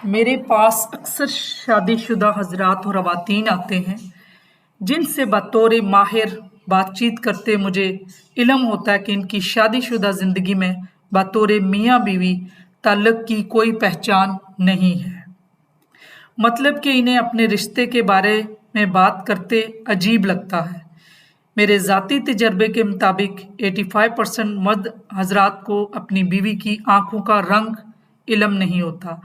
मेरे पास अक्सर शादीशुदा हजरात और ख़वातीन आते हैं जिनसे बतौर माहिर बातचीत करते मुझे इल्म होता है कि इनकी शादीशुदा ज़िंदगी में बतौर मियाँ बीवी ताल्लुक़ की कोई पहचान नहीं है। मतलब कि इन्हें अपने रिश्ते के बारे में बात करते अजीब लगता है। मेरे ज़ाती तजर्बे के मुताबिक 85% मर्द हजरात को अपनी बीवी की आंखों का रंग इल्म नहीं होता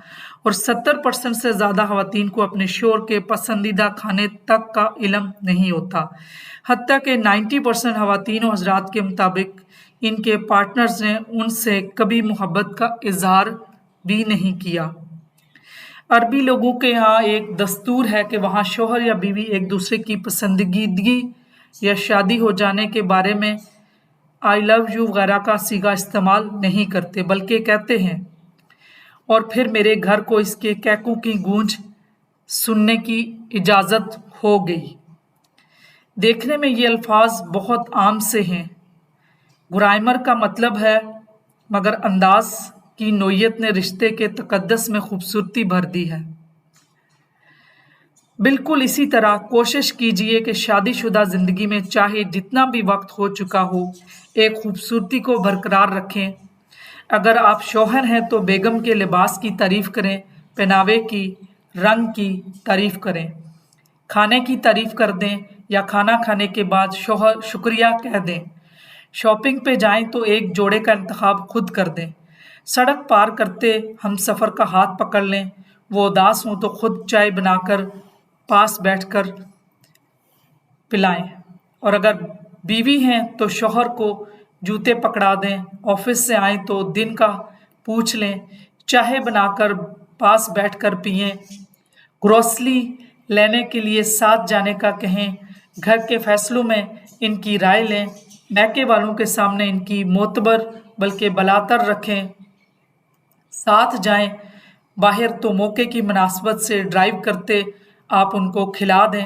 और 70% से ज़्यादा ख़वातीन को अपने शोहर के पसंदीदा खाने तक का इल्म नहीं होता। हत्ता कि 90% ख़वातीन और हजरात के मुताबिक इनके पार्टनर्स ने उनसे कभी मोहब्बत का इजहार भी नहीं किया। अरबी लोगों के यहाँ एक दस्तूर है कि वहाँ शोहर या बीवी एक दूसरे की पसंदीदगी या शादी हो जाने के बारे में आई लव यू वगैरह का सीगा इस्तेमाल नहीं करते, बल्कि कहते हैं और फिर मेरे घर को इसके कैकू की गूंज सुनने की इजाज़त हो गई। देखने में ये अल्फाज बहुत आम से हैं। ग्रामर का मतलब है, मगर अंदाज की नोयत ने रिश्ते के तकद्दस में खूबसूरती भर दी है। बिल्कुल इसी तरह कोशिश कीजिए कि शादीशुदा ज़िंदगी में चाहे जितना भी वक्त हो चुका हो, एक खूबसूरती को बरकरार रखें। अगर आप शौहर हैं तो बेगम के लिबास की तारीफ़ करें, पहनावे की, रंग की तारीफ़ करें, खाने की तारीफ़ कर दें या खाना खाने के बाद शौहर शुक्रिया कह दें। शॉपिंग पे जाएं तो एक जोड़े का इंतखाब खुद कर दें। सड़क पार करते हम सफ़र का हाथ पकड़ लें। वो उदास हों तो खुद चाय बनाकर पास बैठकर पिलाएं। और अगर बीवी हैं तो शौहर को जूते पकड़ा दें। ऑफिस से आए तो दिन का पूछ लें, चाय बनाकर पास बैठकर पिएं। ग्रोसरी लेने के लिए साथ जाने का कहें। घर के फैसलों में इनकी राय लें। मैके वालों के सामने इनकी मोतबर बल्कि बलातर रखें। साथ जाएं बाहर तो मौके की मुनासबत से ड्राइव करते आप उनको खिला दें।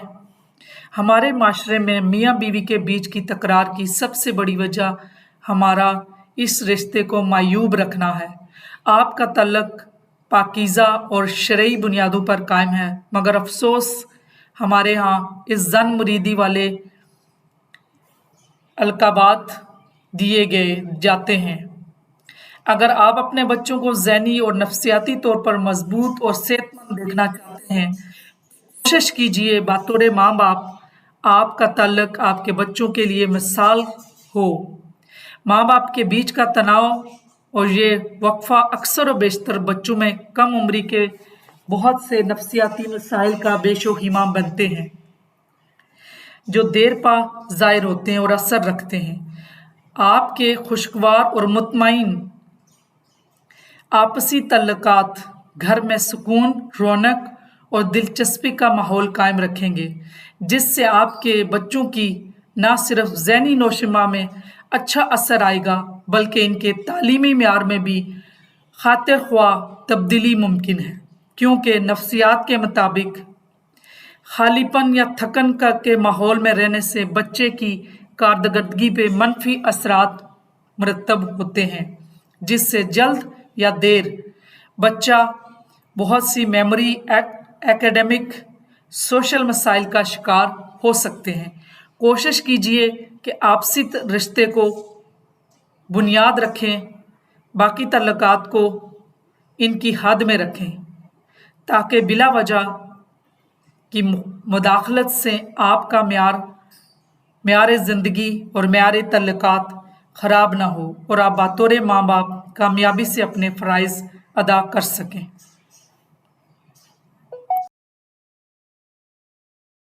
हमारे माशरे में मियाँ बीवी के बीच की तकरार की सबसे बड़ी वजह हमारा इस रिश्ते को मायूब रखना है। आपका तल्लक पाकीज़ा और शरई बुनियादों पर कायम है, मगर अफसोस हमारे यहाँ इस जन मुरीदी वाले अलकाबात दिए गए जाते हैं। अगर आप अपने बच्चों को ज़हनी और नफ्सियाती तौर पर मजबूत और सेहतमंद देखना चाहते हैं, कोशिश कीजिए बतौर माँ बाप आपका ताल्लुक आपके बच्चों के लिए मिसाल हो। माँ बाप के बीच का तनाव और ये वक्फा अक्सर और बेशतर बच्चों में कम उम्री के बहुत से नफ्सियाती मसाइल का बेशोहीमा बनते हैं, जो देर पा ज़ाहिर होते हैं और असर रखते हैं। आपके खुशगवार और मुतमईन आपसी तल्लुकात घर में सुकून, रौनक और दिलचस्पी का माहौल कायम रखेंगे, जिससे आपके बच्चों की न सिर्फ ज़हनी नौशमा में अच्छा असर आएगा, बल्कि इनके तालीमी मेयार में भी खातिर ख्वाह तब्दीली मुमकिन है। क्योंकि नफ्सियात के मुताबिक खालीपन या थकन के माहौल में रहने से बच्चे की कारदगिर्दी पे मनफी असरात मुरतब होते हैं, जिससे जल्द या देर बच्चा बहुत सी मेमोरी, एकेडमिक, सोशल मसाइल का शिकार हो सकते हैं। कोशिश कीजिए कि आपसी रिश्ते को बुनियाद रखें, बाकी तल्लुकात को इनकी हद में रखें, ताकि बिला वजह की मुदाखलत से आपका म्यार ज़िंदगी और म्यार तल्लुकात ख़राब ना हो और आप बतौर माँ बाप कामयाबी से अपने फ़राइज़ अदा कर सकें।